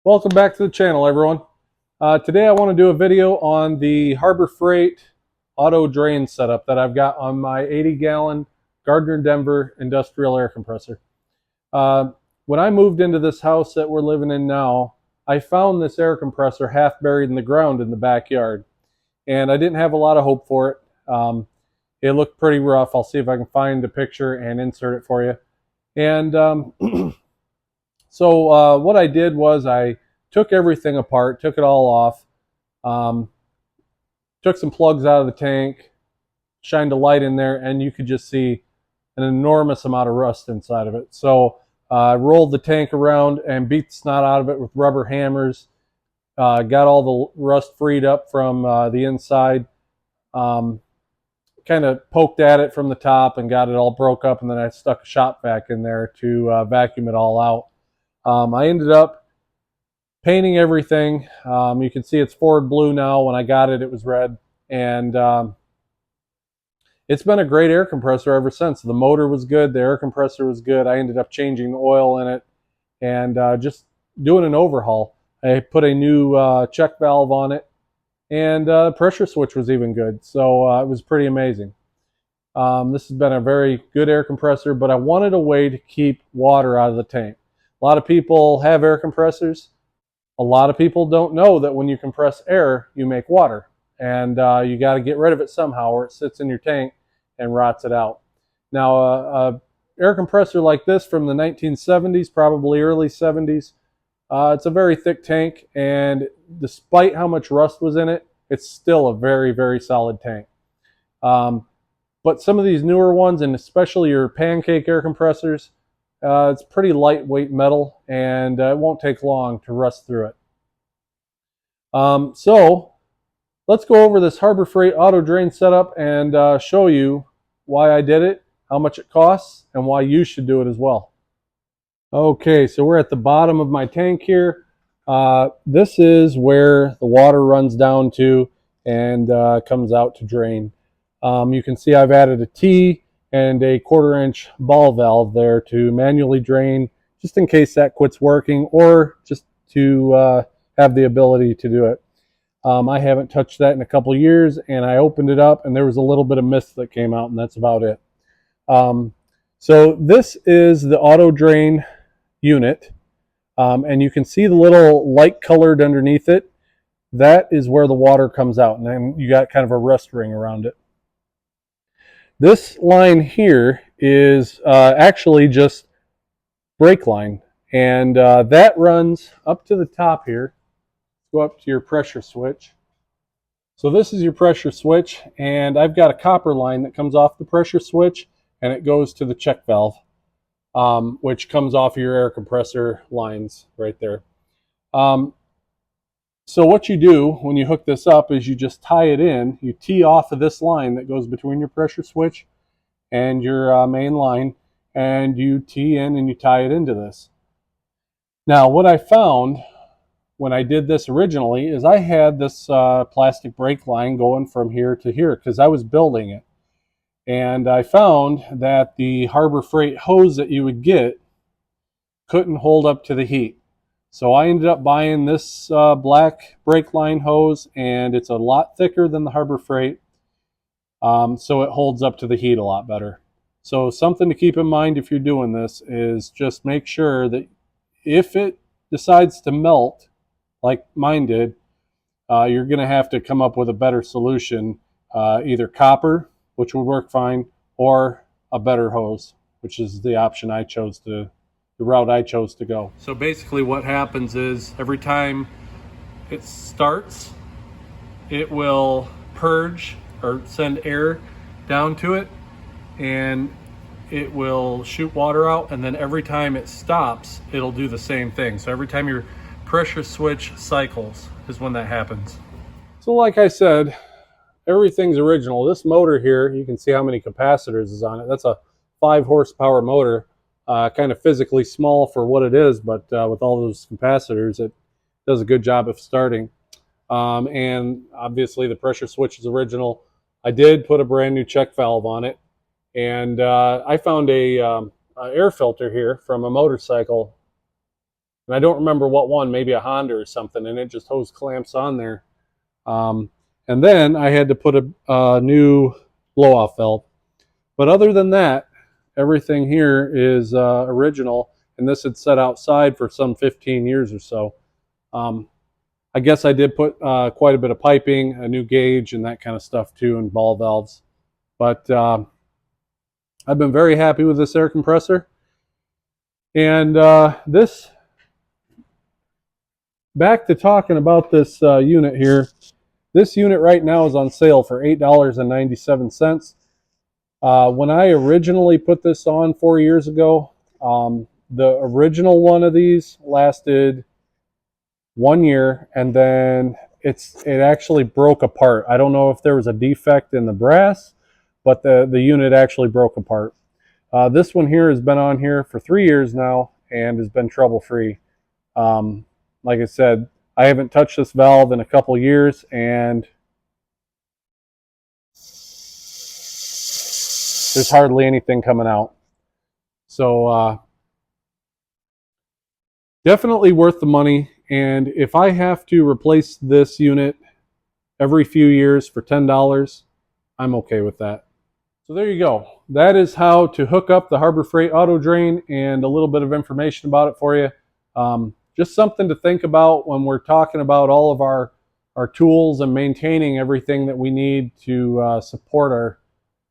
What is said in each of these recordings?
Welcome back to the channel, everyone. Today I want to do a video on the Harbor Freight auto drain setup that I've got on my 80-gallon Gardner Denver industrial air compressor. When I moved into this house that we're living in now, I found this air compressor half buried in the ground in the backyard, and I didn't have a lot of hope for it. It looked pretty rough. I'll see if I can find a picture and insert it for you. And So what I did was I took everything apart, took it all off, took some plugs out of the tank, shined a light in there, and you could just see an enormous amount of rust inside of it. So I rolled the tank around and beat the snot out of it with rubber hammers, got all the rust freed up from the inside, kind of poked at it from the top and got it all broke up, and then I stuck a shop vac in there to vacuum it all out. I ended up painting everything. You can see it's forward blue now. When I got it, it was red. And it's been a great air compressor ever since. The motor was good. The air compressor was good. I ended up changing the oil in it and just doing an overhaul. I put a new check valve on it, and the pressure switch was even good. So it was pretty amazing. This has been a very good air compressor, but I wanted a way to keep water out of the tank. A lot of people have air compressors. A lot of people don't know that when you compress air, you make water. And you got to get rid of it somehow, or it sits in your tank and rots it out. Now, a air compressor like this from the 1970s, probably early 70s, it's a very thick tank, and despite how much rust was in it, it's still a very, very solid tank. But some of these newer ones, and especially your pancake air compressors, it's pretty lightweight metal, and it won't take long to rust through it. So let's go over this Harbor Freight auto drain setup and show you why I did it, how much it costs, and why you should do it as well. Okay, so we're at the bottom of my tank here. This is where the water runs down to and comes out to drain. You can see I've added a T and a 1/4-inch ball valve there to manually drain, just in case that quits working, or just to have the ability to do it. I haven't touched that in a couple of years, and I opened it up and there was a little bit of mist that came out, and that's about it. So this is the auto drain unit, and you can see the little light colored underneath it. That is where the water comes out, and then you got kind of a rust ring around it. This line here is actually just brake line, and that runs up to the top here. Go up to your pressure switch. So this is your pressure switch, and I've got a copper line that comes off the pressure switch, and it goes to the check valve, which comes off of your air compressor lines right there. So what you do when you hook this up is you just tie it in. You tee off of this line that goes between your pressure switch and your main line, and you tee in and you tie it into this. Now, what I found when I did this originally is I had this plastic brake line going from here to here because I was building it. And I found that the Harbor Freight hose that you would get couldn't hold up to the heat. So I ended up buying this black brake line hose, and it's a lot thicker than the Harbor Freight, so it holds up to the heat a lot better. So something to keep in mind if you're doing this is just make sure that if it decides to melt, like mine did, you're going to have to come up with a better solution, either copper, which would work fine, or a better hose, which is the option I chose to the route I chose to go. So basically what happens is every time it starts, it will purge or send air down to it, and it will shoot water out, and then every time it stops, it'll do the same thing. So every time your pressure switch cycles is when that happens. So like I said, everything's original. This motor here, you can see how many capacitors is on it. That's a 5 horsepower motor. Kind of physically small for what it is, but with all those capacitors, it does a good job of starting. And obviously the pressure switch is original. I did put a brand new check valve on it, and I found a air filter here from a motorcycle And I don't remember what one, maybe a Honda or something, and it just hose clamps on there. And then I had to put a new blow-off valve. But other than that, everything here is original, and this had set outside for some 15 years or so. I guess I did put quite a bit of piping, a new gauge, and that kind of stuff too, and ball valves. But I've been very happy with this air compressor. And back to talking about this unit here. This unit right now is on sale for $8.97. When I originally put this on 4 years ago, the original one of these lasted 1 year, and then it actually broke apart. I don't know if there was a defect in the brass, but the unit actually broke apart. This one here has been on here for 3 years now and has been trouble-free. Like I said, I haven't touched this valve in a couple years, and there's hardly anything coming out. So definitely worth the money. And if I have to replace this unit every few years for $10, I'm okay with that. So there you go. That is how to hook up the Harbor Freight auto drain, and a little bit of information about it for you. Just something to think about when we're talking about all of our tools and maintaining everything that we need to support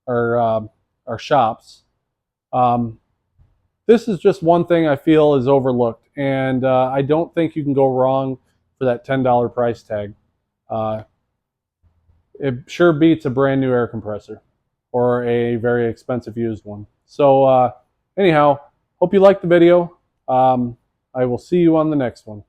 our shops. This is just one thing I feel is overlooked, and I don't think you can go wrong for that $10 price tag. It sure beats a brand new air compressor or a very expensive used one. So anyhow, hope you liked the video. I will see you on the next one.